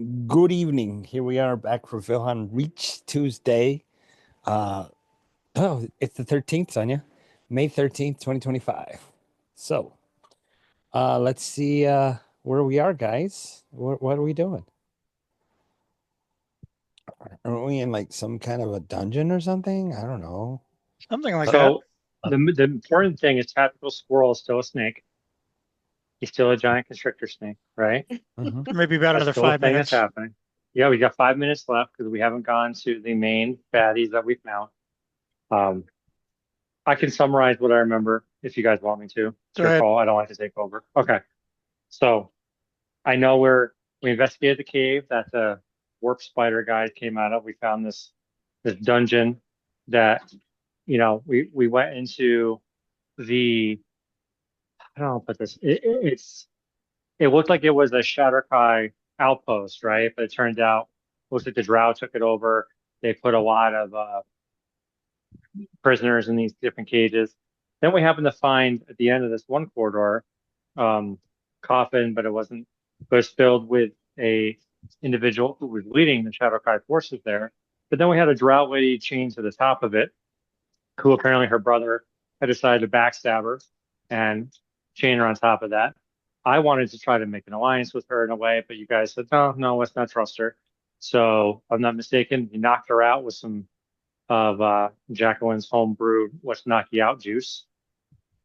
Good evening. Here we are back for Vilhon Reach Tuesday. It's the 13th, Sonia. May 13th, 2025. So, let's see where we are, guys. What are we doing? Are we in like some kind of a dungeon or something? I don't know. Something like that. So the important thing is tactical squirrel is still a snake. He's still a giant constrictor snake, right? Mhm. Maybe about That's another still a five thing that's minutes. happening. Yeah, we got 5 minutes left because we haven't gone to the main baddies that we found. Um, I can summarize what I remember if you guys want me to. It's Go your ahead. call. I don't like to take over. Okay. So I know we investigated the cave that the warp spider guys came out of. We found this dungeon that we went into the I don't know how to put this. It looked like it was a Shatterkai outpost, right? But it turned out looks like the Drow took it over. They put a lot of prisoners in these different cages. Then we happened to find at the end of this one corridor, um, coffin, but it wasn't. But it was filled with a individual who was leading the Shatterkai forces there. But then we had a Drow lady chained to the top of it, who apparently her brother had decided to backstab her and chain her on top of that. I wanted to try to make an alliance with her in a way, but you guys said, no, no, let's not trust her. So, if I'm not mistaken, he knocked her out with some of Jacqueline's home brewed "Let's Knock You Out" juice.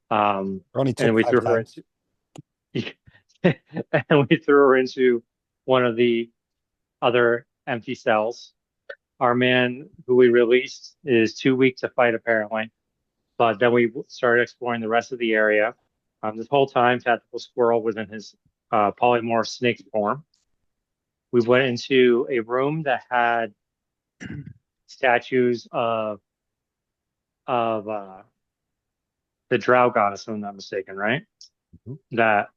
Only And took we five threw her times. into and we threw her into one of the other empty cells. Our man who we released is too weak to fight apparently. But then we started exploring the rest of the area. This whole time, Tactical Squirrel was in his polymorph snake form. We went into a room that had statues of the Drow goddess, if I'm not mistaken, right? Mhm. That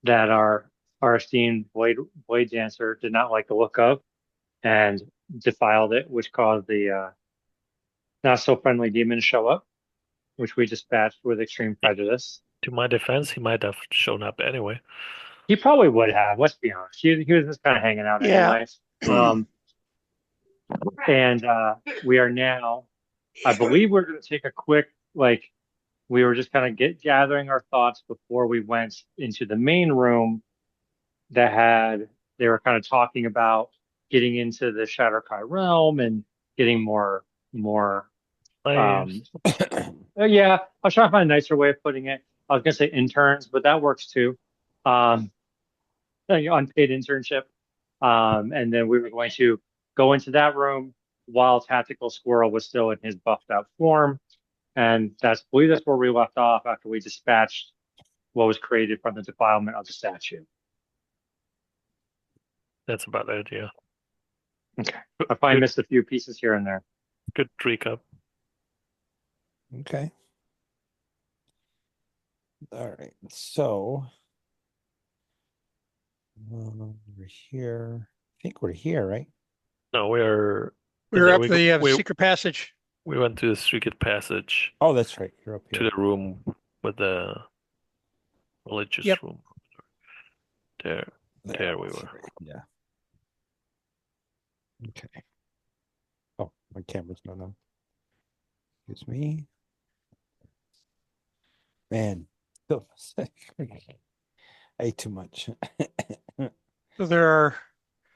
that our esteemed blade dancer did not like the look of and defiled it, which caused the not so friendly demon to show up, which we dispatched with extreme prejudice. To my defense, he might have shown up anyway. He probably would have. Let's be honest. He was just kind of hanging out Yeah. anyway. And we are now. I believe we're going to take a quick like. We were just kind of gathering our thoughts before we went into the main room that had. They were kind of talking about getting into the Shatterkai realm and getting more. Um, Players. yeah, I was trying to find a nicer way of putting it. I was gonna say interns, but that works too. Um, unpaid internship. And then we were going to go into that room while Tactical Squirrel was still in his buffed out form. And I believe that's where we left off after we dispatched what was created from the defilement of the statue. That's about it, yeah. Okay. I probably Good, missed a few pieces here and there. good recap. Okay. All right. So, we're here. I think we're here, right? No, we're We and were then up the secret passage. we went to the secret passage Oh, that's right. You're up to here. the room with the religious Yep. room. There, There there we was were. right. Yeah. Okay. Oh, my camera's not on. Excuse me. Man, so sick. I ate too much. So there are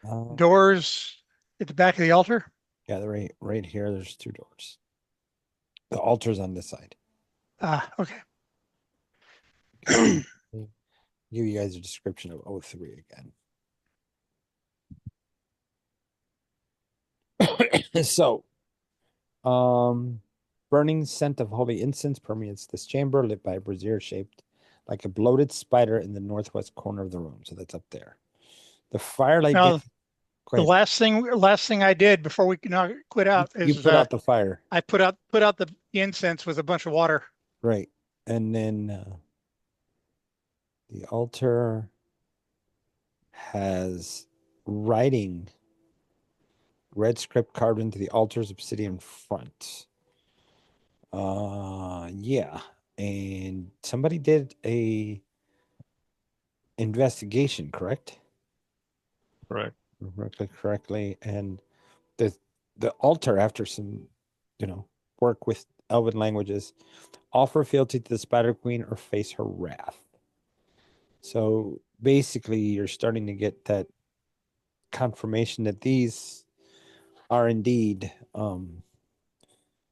Um, doors at the back of the altar. yeah, they're right here. There's two doors. The altar's on this side. Ah, okay. Give you guys a description of O3 again. So, burning scent of holy incense permeates this chamber, lit by a brazier shaped like a bloated spider in the northwest corner of the room. So that's up there. The firelight Now, gets. Go the ahead. last thing I did before we now quit out You is put out the fire, I put out the incense with a bunch of water. right? And then the altar has writing, red script carved into the altar's obsidian front. Yeah. And somebody did a investigation, correct? Right. correctly, and the altar, after some, work with Elven languages, offer fealty to the Spider Queen or face her wrath. So basically, you're starting to get that confirmation that these are indeed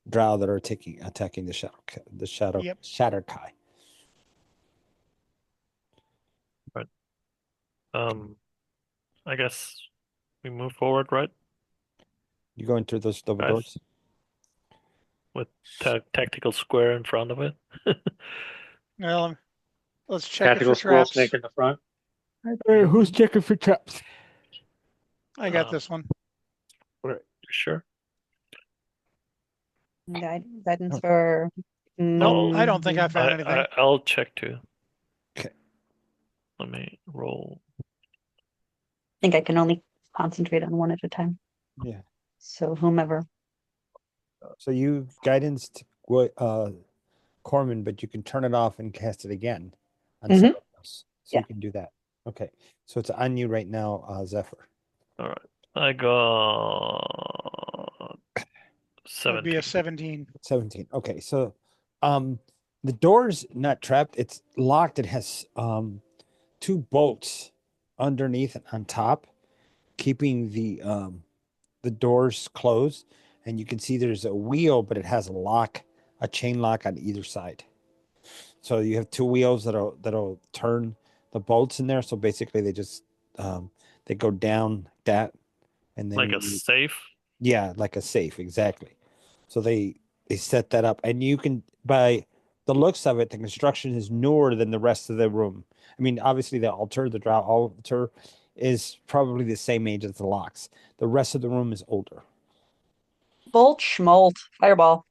drow that are attacking the Yep. Shatterkai. I guess we move forward, right? You go into those double Guys. doors. With tactical square in front of it. Well, let's check it Tactical for squirrel traps. snake in the front. All right, who's checking for traps? I got this one. You sure? Guidance Oh. for. No, I don't think I found I, anything. I'll check too. Okay. Let me roll. think I can only concentrate on one at a time. Yeah. So whomever. So you guidance Corman, but you can turn it off and cast it again on Mhm. someone else. So Yeah. you can do that. Okay. So it's on you right now, Zephyr. All right. I got Would be 17. a 17. 17. Okay. So the door's not trapped. It's locked. It has two bolts underneath and on top, keeping the doors closed. And you can see there's a wheel, but it has a chain lock on either side. So you have two wheels that'll turn the bolts in there. So basically, they go down that, and then Like a safe. yeah, like a safe, exactly. So they set that up, and you can, by the looks of it, the construction is newer than the rest of the room. I mean, obviously the drow altar is probably the same age as the locks. The rest of the room is older. Bolt, schmolt, fireball.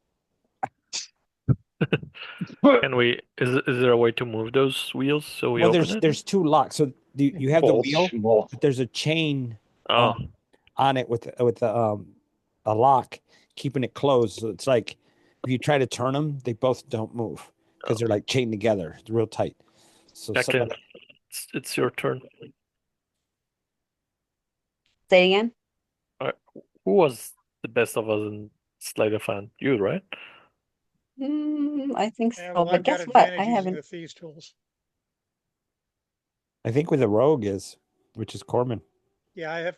Can we? Is there a way to move those wheels so we Well, open it? there's two locks. So you have the Bolt, wheel, schmolt. but there's a chain Oh, on it with a lock keeping it closed. So it's like if you try to turn them, they both don't move because they're like chained together. It's real tight. So Jacqueline, it's your turn. Say it again. Who was the best of us in Sleight of Hand? You, right? I think Yeah, so. well, But I've got guess what? I advantage using haven't. the thieves' tools. I think with a rogue is, which is Corman. Yeah,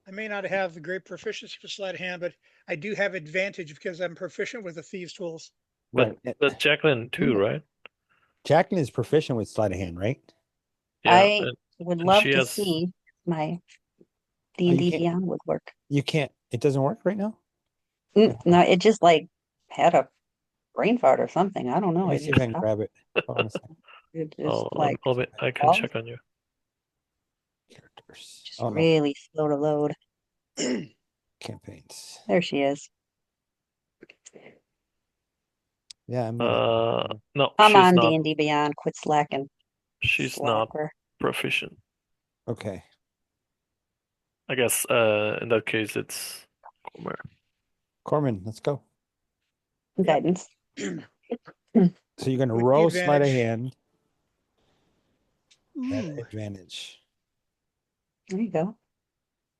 I may not have the great proficiency for sleight of hand, but I do have advantage because I'm proficient with the thieves' tools. Right. But Jacqueline too, right? Jacqueline is proficient with sleight of hand, right? Yeah, I would and love she to has. see my you D&D can't- Beyond would work. You can't. It doesn't work right now. No, it just like had a brain fart or something. I don't know. Let me It see if just I can stopped. grab it. Hold on a second. It just like I can paused. check on you. Characters. Just Oh no, really slow to load. campaigns. There she is. Yeah, I'm No, Come she's on, not. D&D Beyond. Quit slacking. She's not Slacker. proficient. okay. I guess in that case it's Comer. Corman, let's go. Guidance. So you're gonna With the roll sleight of advantage. hand at Ooh, advantage. There you go.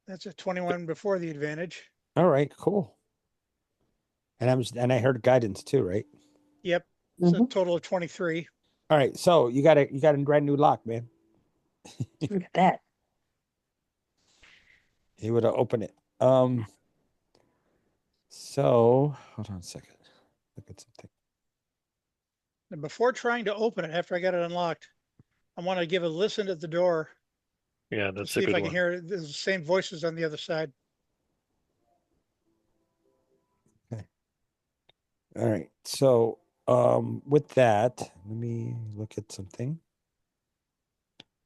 that's a 21 before the advantage. All right, cool. And I heard guidance too, right? Yep, it's a Mhm. total of 23. All right, so you got a brand new lock, man. Look at that. He would have opened it. So hold on a second. Look at something. And before trying to open it, after I got it unlocked, I want to give a listen at the door Yeah, to that's see a if good I can one. hear the same voices on the other side. All right. So with that, let me look at something.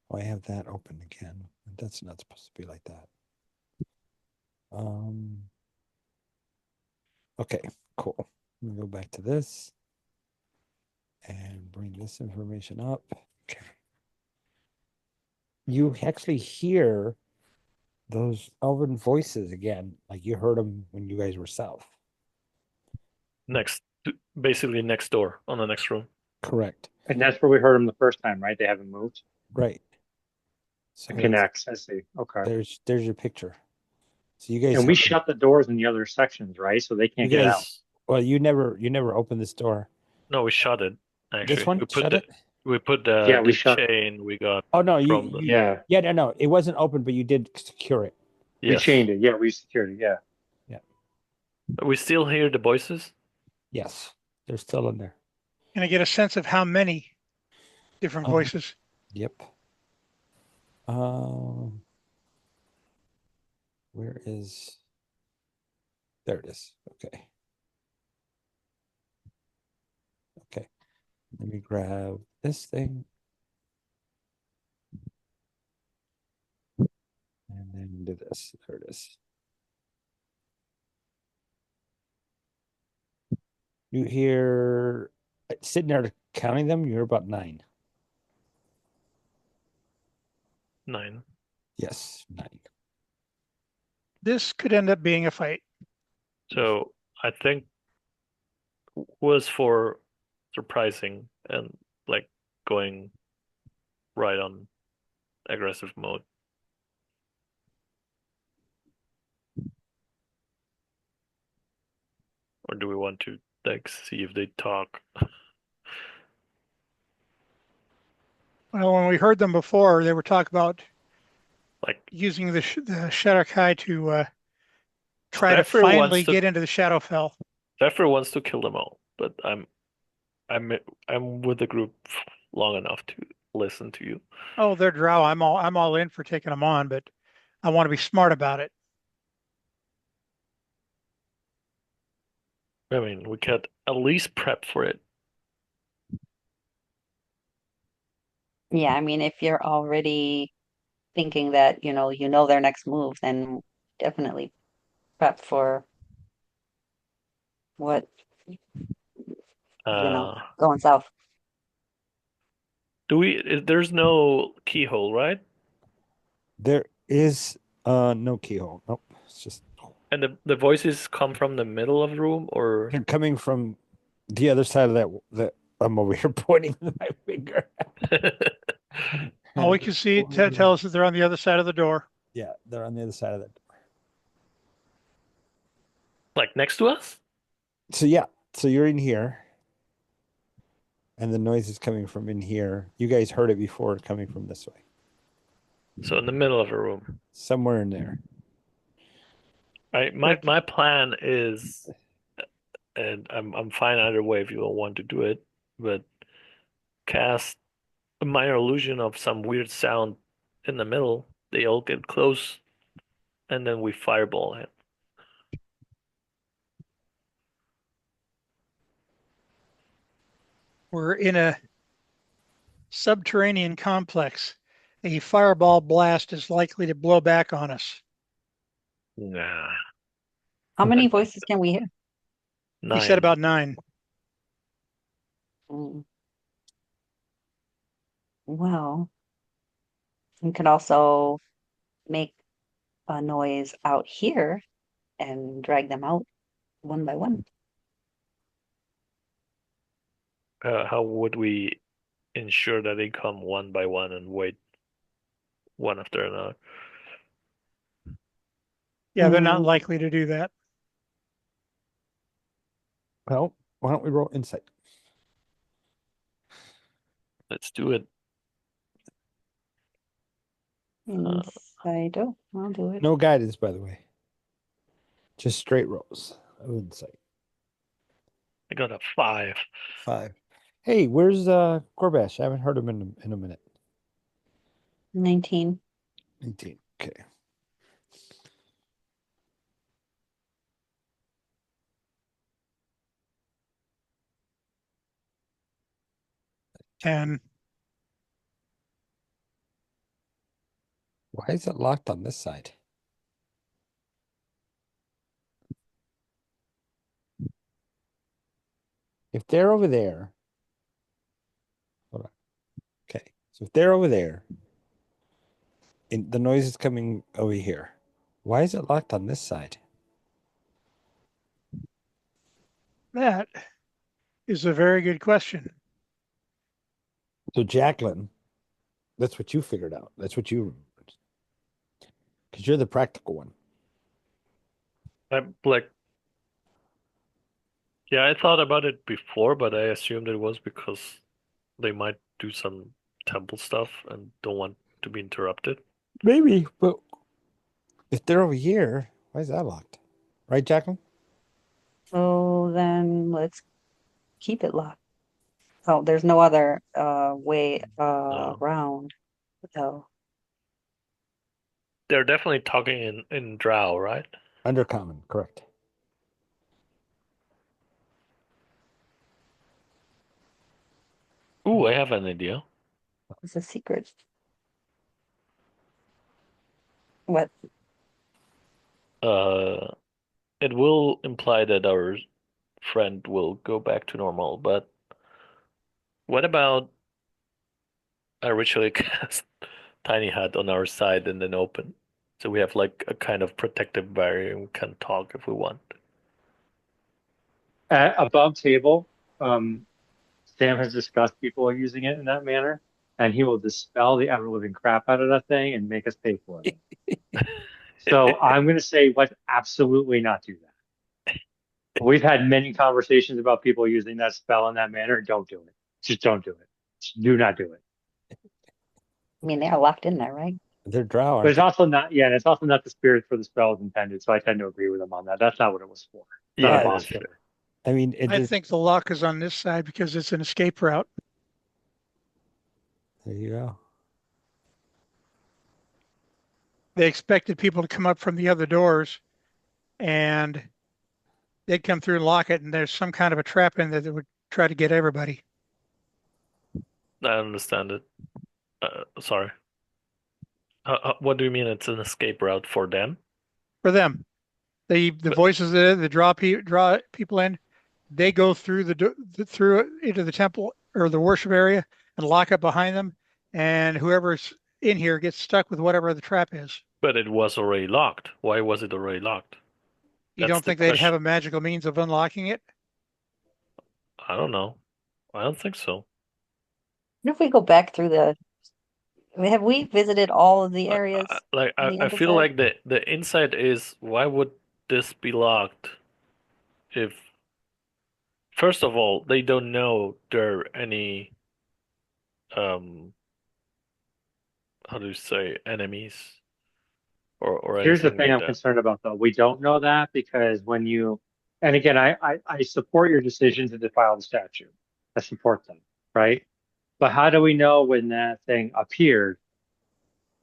Oh, I have that open again. That's not supposed to be like that. Okay, cool. Let me go back to this and bring this information up. Okay. You actually hear those elven voices again, like you heard them when you guys were south. Basically next door on the next room. Correct. And that's where we heard them the first time, right? They haven't moved. Right. So connects. I see. Okay. there's your picture. So you guys And we heard, shut the doors in the other sections, right? So they you can't get out. guys well you never opened this door. No, we shut it This actually. one shut it. We put Yeah, we the shut. chain we got Oh no, you from the you Yeah, yeah no, it wasn't open, but you did secure it. we yes. chained it. Yeah, we secured it. Yeah. Yeah. We still hear the voices. Yes, they're still in there. Can I get a sense of how many different Oh, voices? yep. Um, where is? There it is. Okay. Okay. Let me grab this thing and then do this. There it is. You hear sitting there counting them, you hear about 9. 9. Yes, 9. This could end up being a fight. So I think was for surprising and like going right on aggressive mode. Or do we want to like see if they talk? Well, when we heard them before, they were talking about Like using the Shadowkai to try to Zephyr wants finally to get into the Shadowfell. Zephyr wants to kill them all, but I'm I'm with the group long enough to listen to you. Oh, they're drow. I'm all in for taking them on, but I want to be smart about it. I mean, we could at least prep for it. Yeah, I mean, if you're already thinking that, you know their next move, then definitely prep for what, Uh, going south. there's no keyhole, right? There is no keyhole. Nope. It's just And the voices come from the middle of the room or they're coming from the other side of that I'm over here pointing with my finger. All we can see tell us that they're on the other side of the door. Yeah, they're on the other side of that door. like next to us? So yeah, so you're in here, and the noise is coming from in here. You guys heard it before coming from this way, So in the middle of a room. somewhere in there. My plan is, and I'm fine either way if you don't want to do it, but cast a minor illusion of some weird sound in the middle. They all get close, and then we fireball him. We're in a subterranean complex. A fireball blast is likely to blow back on us. Nah, How many voices can we hear? He said 9. about 9. Mm, Well, we could also make a noise out here and drag them out one by one. How would we ensure that they come one by one and wait one after another? Yeah, they're not Mm, likely to do that. Well, why don't we roll insight? Let's do it. Inside. Oh, I'll do it. No guidance, by the way. Just straight rolls of insight. I got a 5. 5. Hey, where's Gorbash? I haven't heard him in a minute. 19. 19. Okay. And Why is it locked on this side? If they're over there, hold on. Okay, so if they're over there, and the noise is coming over here, why is it locked on this side? that is a very good question. So Jacqueline That's what you figured out. That's what you, because you're the practical one. I'm like, yeah, I thought about it before, but I assumed it was because they might do some temple stuff and don't want to be interrupted. Maybe, but if they're over here, why is that locked? Right, Jacqueline? So then let's keep it locked. Oh, there's no other way No. around. So They're definitely talking in Drow, right? Undercommon, correct. Ooh, I have an idea. it's a secret. What? Uh, it will imply that our friend will go back to normal, but what about I ritually cast Tiny Hut on our side and then open? So we have like a kind of protective barrier and we can talk if we want. Above table, Sam has discussed people using it in that manner, and he will dispel the ever living crap out of that thing and make us pay for it. So I'm going to say let's absolutely not do that. We've had many conversations about people using that spell in that manner. Don't do it. Just don't do it. Just do not do it. I mean, they are locked in there, right? They're drow, But aren't it's they? also not, yeah, and it's also not the spirit for the spell is intended. So I tend to agree with him on that. That's not what it was for. It's not a Yeah, Uh, boss that's fair. killer. I mean, it I just, think the lock is on this side because it's an escape route. there you go. They expected people to come up from the other doors and they'd come through and lock it, and there's some kind of a trap in there that would try to get everybody. I understand it. Sorry. What do you mean it's an escape route for them? For them, the But voices that draw people in, they go through through into the temple or the worship area and lock up behind them, and whoever's in here gets stuck with whatever the trap is. but it was already locked. Why was it already locked? You That's don't the think they'd have question. a magical means of unlocking it? I don't know. I don't think so. What if we go back through have we visited all of the areas Like on I, the I feel underside? like the insight is why would this be locked if first of all they don't know there are any um how do you say enemies or Here's the anything thing like I'm that. concerned about though. We don't know that because when you, and again, I support your decision to defile the statue. I support them, right? But how do we know when that thing appeared,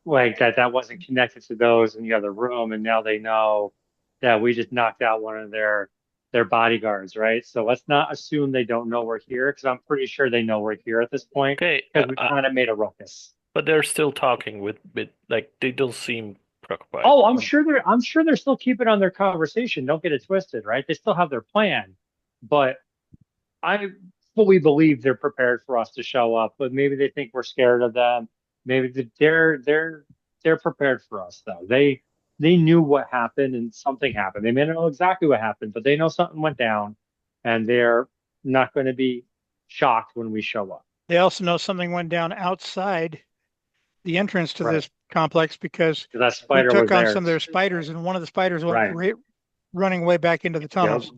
like that wasn't connected to those in the other room, and now they know that we just knocked out one of their bodyguards, right? So let's not assume they don't know we're here, because I'm pretty sure they know we're here at this point, Okay, because we kind of made a ruckus. but they're still talking with like they don't seem preoccupied. Oh, I'm sure they're still keeping on their conversation. Don't get it twisted, right? They still have their plan, but I fully believe they're prepared for us to show up, but maybe they think we're scared of them. Maybe they're prepared for us though. They knew what happened and something happened. They may not know exactly what happened, but they know something went down, and they're not going to be shocked when we show up. They also know something went down outside the entrance to Right. this complex because Because that we spider took was on some of their theirs. spiders, and one of the spiders went Right. running way back into the Yep. tunnels.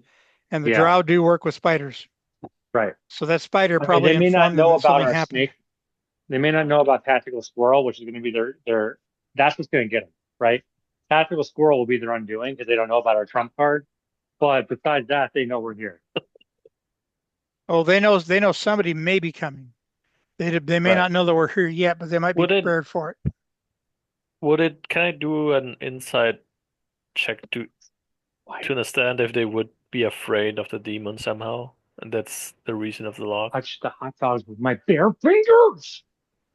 And the Yeah. drow do work with spiders. Right. So that spider I mean, they probably may not informed them know that about something our happened. snake. They may not know about tactical squirrel, which is going to be their. That's what's going to get them, right? Tactical squirrel will be their undoing because they don't know about our trump card. But besides that, they know we're here. Oh, they know somebody may be coming. They may Right. not know that we're here yet, but they might be Would it prepared for it. would it can I do an insight check Why to understand if they would be afraid of the demon somehow? And that's the reason of the lock. touch the hot dogs with my bare fingers?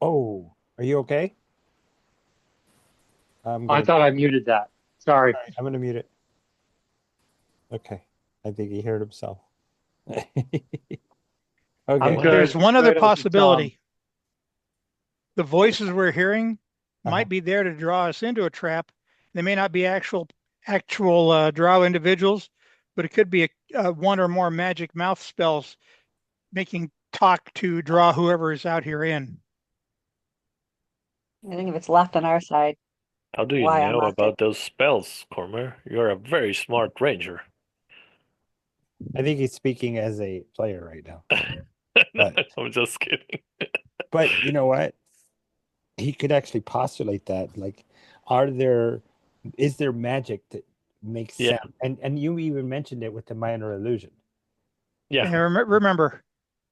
Oh, are you okay? I'm I gonna, thought I muted that. Sorry. I'm gonna mute it. Okay, I think he heard himself. I'm Okay. Wow. There's good. one other Kratos is dumb. possibility. The voices we're hearing Uh-huh. might be there to draw us into a trap. They may not be actual drow individuals, but it could be one or more magic mouth spells making talk to draw whoever is out here in. I think if it's locked on our side, How do you why know unlock it? about those spells, Cormer? You're a very smart ranger. I think he's speaking as a player right now. But I'm just kidding. you know what? He could actually postulate that. Like, is there magic that makes Yeah, sound? And you even mentioned it with the minor illusion. yeah, And remember,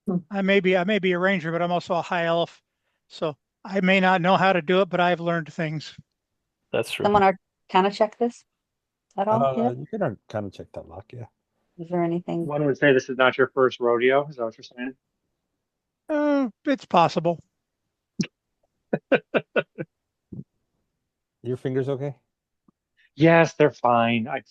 Hmm. I may be a ranger, but I'm also a high elf, so I may not know how to do it, but I've learned things. that's true. Someone arcana check this at all yet? You can kind of check that lock, yeah. Is there anything? One would say this is not your first rodeo. Is that what you're saying? It's possible. Your fingers okay? Yes, they're fine. I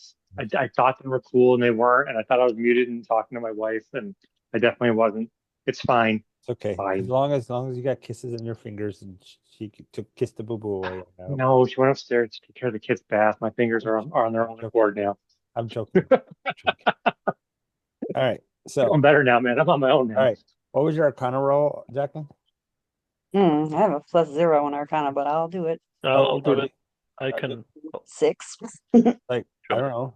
thought they were cool and they weren't, and I thought I was muted and talking to my wife, and I definitely wasn't. It's fine. It's okay. Fine. As long as you got kisses in your fingers and she took kissed the boo boo away. No, she went upstairs to take care of the kid's bath. My fingers I'm, are on their I'm own joking. accord now. I'm joking. I'm joking. All right. Feeling So, better now, man. I'm on my own all now. right. What was your arcana roll, Jacqueline? I have a +0 in arcana, but I'll do it. I'll do it. Okay. I can. 6. Like, I don't know.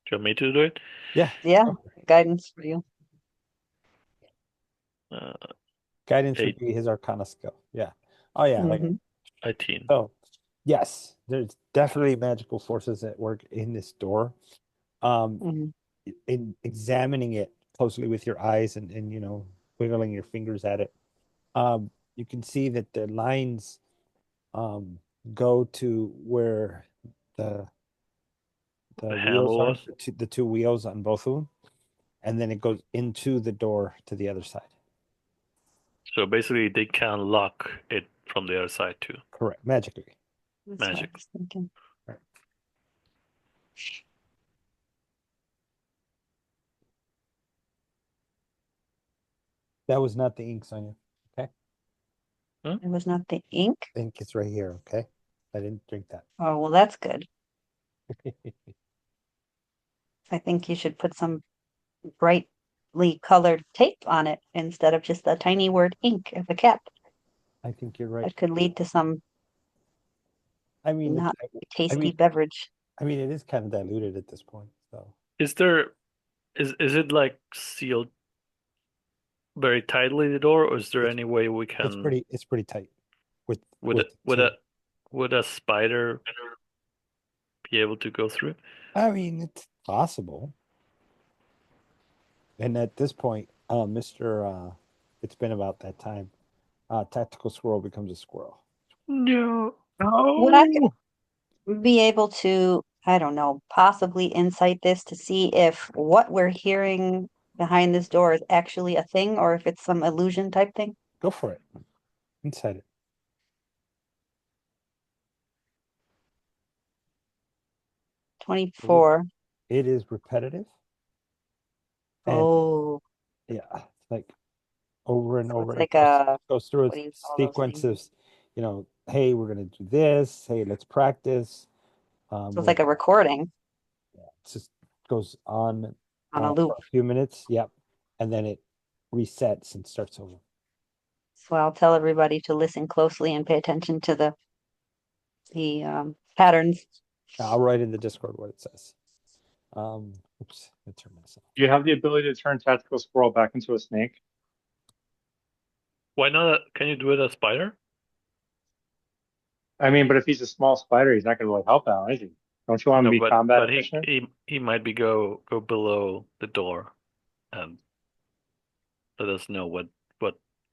Do you want me to do it? Yeah. Yeah, guidance for you. Uh, Guidance would 8, be his arcana skill. Yeah. Oh yeah. Like, Mhm. 18. so yes, there's definitely magical forces at work in this door. Mhm. In examining it closely with your eyes and wiggling your fingers at it, you can see that the lines go to where the The wheels handle are, was. the two wheels on both of them, and then it goes into the door to the other side. So basically, they can lock it from the other side too. Correct, magically. That's what I Magic. was thinking. Right. That was not the ink, Sonia. Okay, It was not the ink. ink is right here. Okay, I didn't drink that. Oh, well, that's good. I think you should put some brightly colored tape on it instead of just the tiny word ink as a cap. I think you're right. That could lead to some I mean, not I tasty mean, beverage. it is kind of diluted at this point. So Is there? Is it like sealed very tightly the door, or is there it's any way we can it's pretty tight with would a, would two. a would a spider be able to go through? I mean, it's possible. And at this point, Mr. It's been about that time. Tactical squirrel becomes a squirrel. No. Would I No. be able to, I don't know, possibly insight this to see if what we're hearing behind this door is actually a thing or if it's some illusion type thing? Go for it. Inside it. 24. It is repetitive. And Oh, yeah, it's like over and so over. it's It like a, goes through what a do you call those sequence things? of, hey, we're gonna do this. Hey, let's practice. So it's like a recording It just goes on on a for loop. a few minutes. Yep, and then it resets and starts over. So I'll tell everybody to listen closely and pay attention to the patterns. I'll write in the Discord what it says. Oops, I turned myself. Do you have the ability to turn tactical squirrel back into a snake? Why not? Can you do it as spider? I mean, but if he's a small spider, he's not going to really help out, is he? Don't you want him to No, be combat but he efficient? he he might be go below the door and let us know what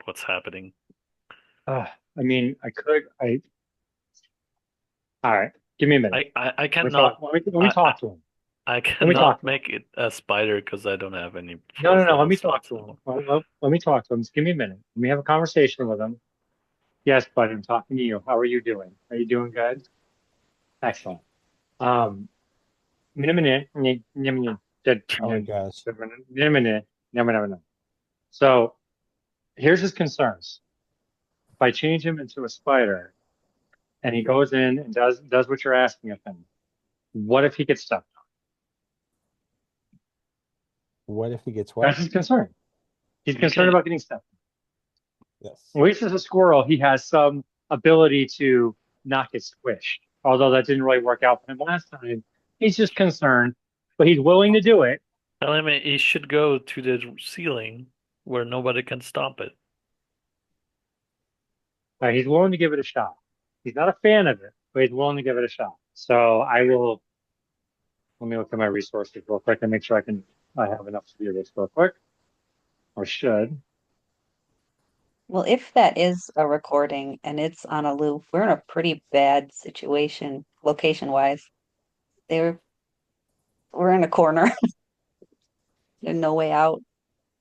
what's happening. I mean, all right, give me a minute. I Let me talk, cannot let me talk to him. I Let me talk cannot to him. make it a spider because I don't have any No, fourth no, no. Let level me talk slots to him. anymore. Let me talk to him. Just give me a minute. Let me have a conversation with him. Yes, buddy, I'm talking to you. How are you doing? Are you doing good? Excellent. Um, Oh my gosh. so here's his concerns. If I change him into a spider and he goes in and does what you're asking of him, what if he gets stuck? What if he gets That's what? his concern. He's You concerned can about getting stuck. Yes. At least as a squirrel, he has some ability to not get squished. Although that didn't really work out for him last time. He's just concerned, but he's willing to do it. Tell him he should go to the ceiling where nobody can stop it. He's willing to give it a shot. He's not a fan of it, but he's willing to give it a shot. So I will. Let me look at my resources real quick and make sure I have enough to do this real quick, or should. Well, if that is a recording and it's on a loop, we're in a pretty bad situation, location-wise. We're in a corner. There's no way out.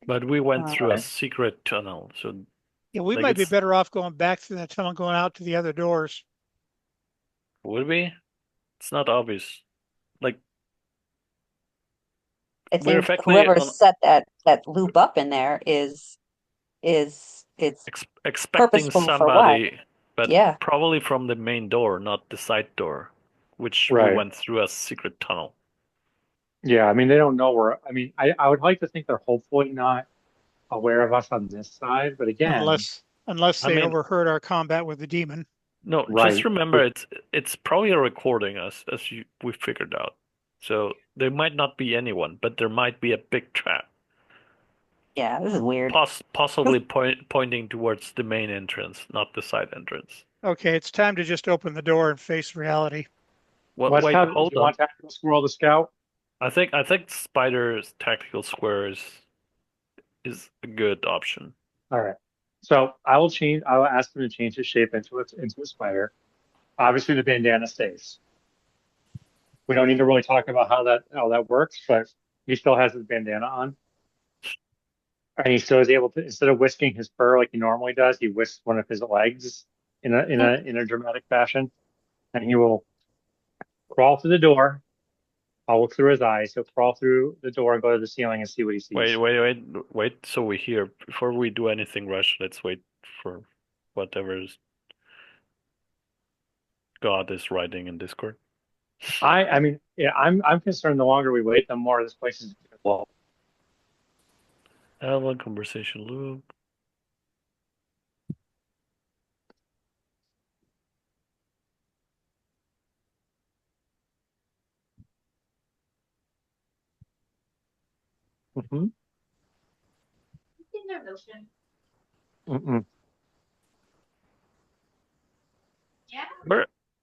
But we went through a Okay. secret tunnel, so Yeah, we Like might be it's- better off going back through that tunnel, going out to the other doors. would we? It's not obvious. Like I we're think effectively whoever on set that loop up in there is it's expecting purposeful for what? somebody, but Yeah. probably from the main door, not the side door, which we Right. went through a secret tunnel. Yeah, I mean, they don't know where. I mean, I would like to think they're hopefully not aware of us on this side, but again, Unless I they mean- overheard our combat with the demon. No, Right. just remember it's probably a recording as we figured out. So there might not be anyone, but there might be a big trap, Yeah, this is weird. possibly pointing towards the main entrance, not the side entrance. Okay, it's time to just open the door and face reality. Well, let's wait, have. Do hold you on. want Tactical Squirrel to scout? I think Spider's tactical square is a good option. All right. So I will change. I will ask him to change his shape into a spider. Obviously, the bandana stays. We don't need to really talk about how that works, but he still has his bandana on, and he still is able to, instead of whisking his fur like he normally does, he whisks one of his legs in a dramatic fashion, and he will crawl through the door. I'll look through his eyes. He'll crawl through the door and go to the ceiling and see what he sees. Wait. So we hear before we do anything rush. Let's wait for whatever God is writing in Discord. I mean, yeah, I'm concerned. The longer we wait, the more this place is well. Have a conversation loop. Mm-hmm. Mm-mm.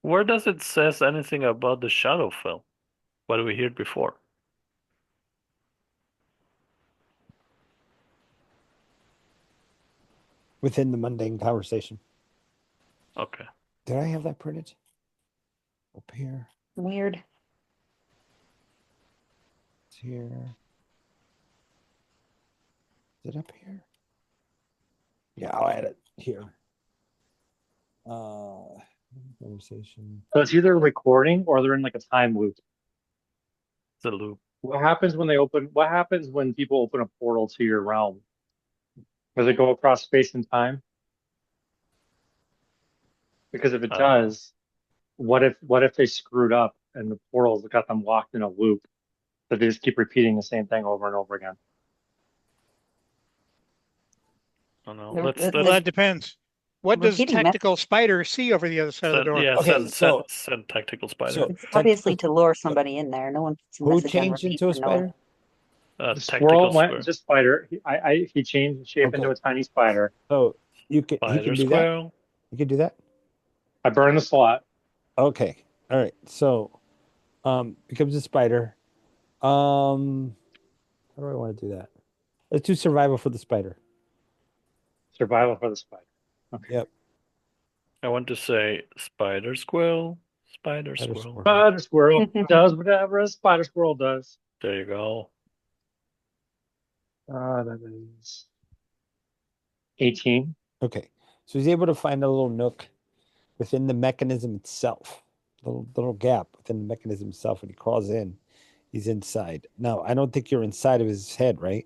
Where does it says anything about the shadow film? What we heard before? Within the mundane conversation. Okay. Did I have that printed? Up here. Weird. It's here. Is it up here? Yeah, I'll add it here. Conversation. So it's either recording or they're in like a time loop. It's a loop. What happens when they open? What happens when people open a portal to your realm? Does it go across space and time? Because if it does, what if they screwed up and the portals got them locked in a loop, so they just keep repeating the same thing over and over again? I don't know. There- Let's there- Well, that depends. What does Repeating tactical spider see over the other side of the door? yeah, Okay, send tactical spider. so It's obviously to lure somebody in there. No one puts a who message on changed repeat into a to no one. spider? The Tactical squirrel went square. into spider. He changed shape Okay. into a tiny spider. So he can Spider do that. square. You can do that. I burned the slot. Okay. All right. So becomes a spider. How do I want to do that? Let's do survival for the spider. Survival for the spider. Okay. Yep. I want to say spider squirrel. Spider Spider squirrel. squirrel. Spider squirrel does whatever a spider squirrel does. There you go. That is 18. Okay. So he's able to find a little nook within the mechanism itself, little gap within the mechanism itself, and he crawls in. He's inside. Now, I don't think you're inside of his head, right?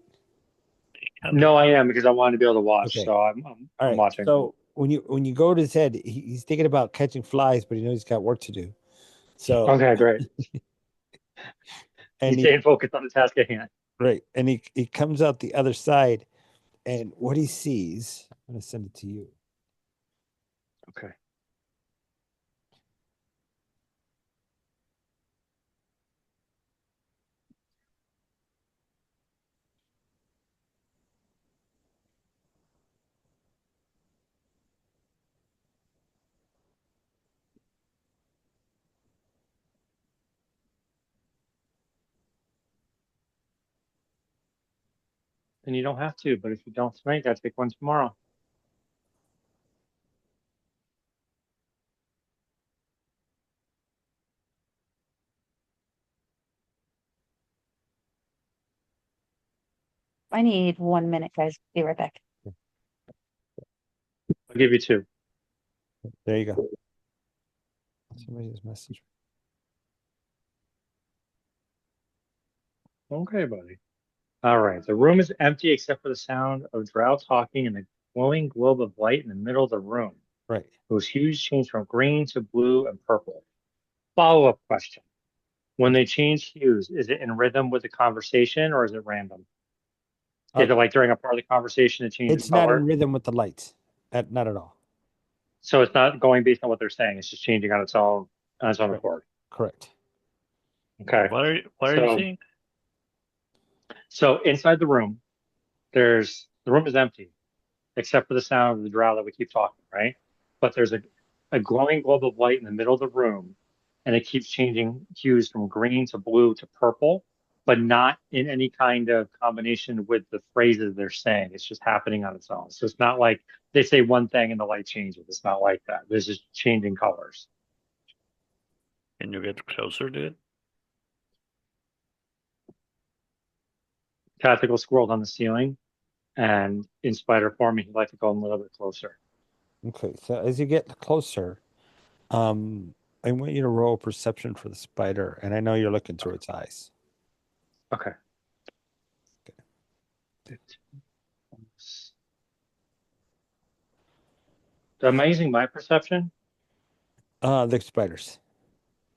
No, I am because I wanted to be able to watch, Okay. so I'm All I'm right. watching. So when you go to his head, he's thinking about catching flies, but he knows he's got work to do. So Okay, great. and He's staying focused on the task at hand. right, and he comes out the other side, and what he sees, I'm gonna send it to you. Okay. then you don't have to. But if you don't tonight, you gotta take one tomorrow. I need 1 minute, guys. Be right back. I'll give you 2. There you go. Somebody's message. Okay, buddy. All right. The room is empty except for the sound of Drow talking and a glowing globe of light in the middle of the room, Right. whose hues change from green to blue and purple. Follow-up question. When they change hues, is it in rhythm with the conversation or is it random? Is it like during a part of the conversation it changes It's not color? in rhythm with the lights. Not at all. So it's not going based on what they're saying. It's just changing on its own Correct. accord. Correct. Okay. What are you saying? So inside the room, the room is empty except for the sound of the drow that we keep talking, right? But there's a glowing globe of light in the middle of the room, and it keeps changing hues from green to blue to purple, but not in any kind of combination with the phrases they're saying. It's just happening on its own. So it's not like they say one thing and the light changes. It's not like that. There's just changing colors. Can you get closer to it? Tactical squirrels on the ceiling, and in spider form, he'd like to go a little bit closer. Okay. So as you get closer, I want you to roll perception for the spider, and I know you're looking through its eyes. Okay. Am I using my perception? The spiders.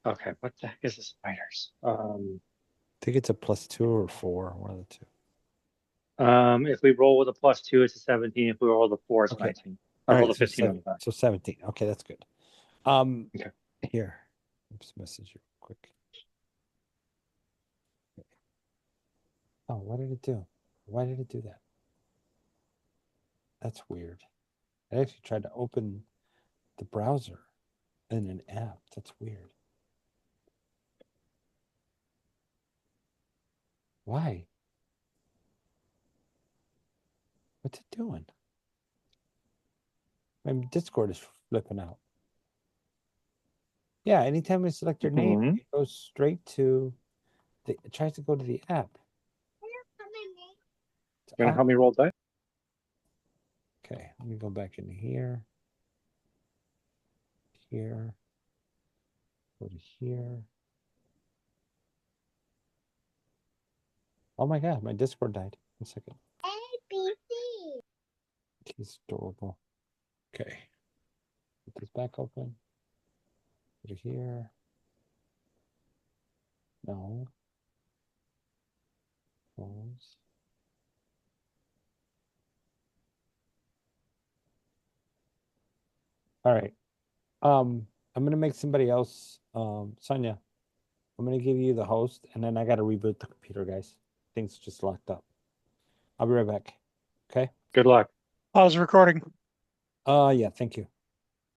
Okay, what the heck is the spiders? I think it's a +2 or 4, one of the two. If we roll with a +2, it's a 17. If we roll with a 4, it's Okay. 19. I All rolled right, a 15 on the back. so 17. Okay, that's good. Okay. Here. Oops, message you quick. Oh, what did it do? Why did it do that? That's weird. I actually tried to open the browser in an app. That's weird. Why? What's it doing? My Discord is flipping out. Yeah, anytime I select your name, Mhm. it goes straight to it tries to go to the app. It's You're gonna odd. help me roll dice? Okay, let me go back in here. Here. Go to here. Oh my god, my Discord died. 1 second. He's adorable. Okay. Put this back open. Go to here. No. Close. All right. I'm gonna make somebody else. Sonia, I'm gonna give you the host, and then I gotta reboot the computer, guys. Things just locked up. I'll be right back. Okay. Good luck. Pause recording. Yeah. Thank you.